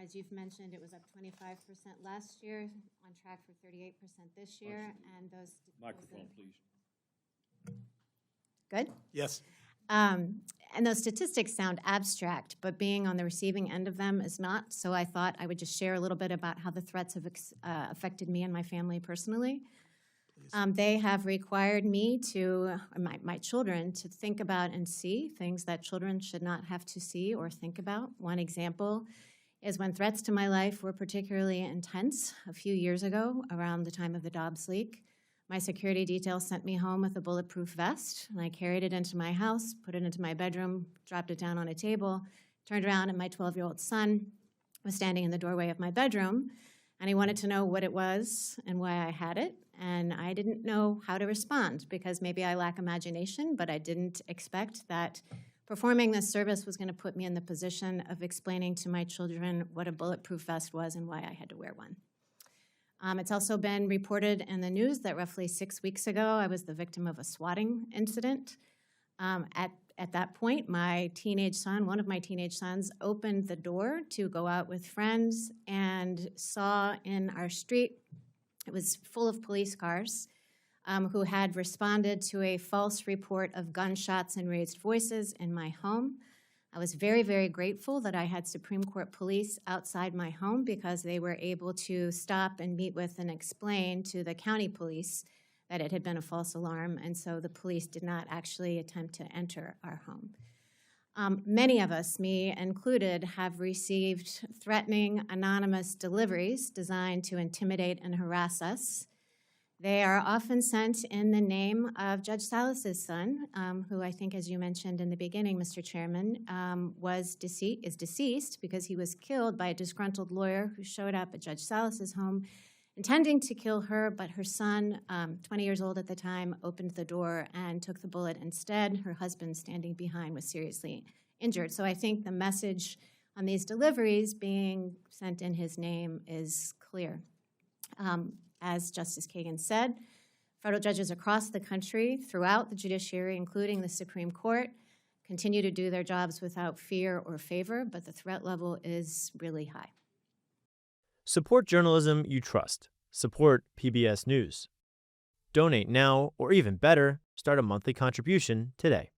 As you've mentioned, it was up 25% last year, on track for 38% this year, and those... Microphone, please. Good? Yes. And those statistics sound abstract, but being on the receiving end of them is not. So I thought I would just share a little bit about how the threats have affected me and my family personally. They have required me to, my children, to think about and see things that children should not have to see or think about. One example is when threats to my life were particularly intense a few years ago, around the time of the Dobbs leak. My security detail sent me home with a bulletproof vest, and I carried it into my house, put it into my bedroom, dropped it down on a table, turned around, and my 12-year-old son was standing in the doorway of my bedroom, and he wanted to know what it was and why I had it, and I didn't know how to respond because maybe I lack imagination, but I didn't expect that performing this service was going to put me in the position of explaining to my children what a bulletproof vest was and why I had to wear one. It's also been reported in the news that roughly 6 weeks ago, I was the victim of a swatting incident. At that point, my teenage son, one of my teenage sons, opened the door to go out with friends and saw in our street, it was full of police cars, who had responded to a false report of gunshots and raised voices in my home. I was very, very grateful that I had Supreme Court police outside my home because they were able to stop and meet with and explain to the county police that it had been a false alarm, and so the police did not actually attempt to enter our home. Many of us, me included, have received threatening anonymous deliveries designed to intimidate and harass us. They are often sent in the name of Judge Salas's son, who I think, as you mentioned in the beginning, Mr. Chairman, is deceased because he was killed by a disgruntled lawyer who showed up at Judge Salas's home intending to kill her, but her son, 20 years old at the time, opened the door and took the bullet instead. Her husband, standing behind, was seriously injured. So I think the message on these deliveries being sent in his name is clear. As Justice Kagan said, federal judges across the country, throughout the judiciary, including the Supreme Court, continue to do their jobs without fear or favor, but the threat level is really high. Support journalism you trust. Support PBS News. Donate now, or even better, start a monthly contribution today.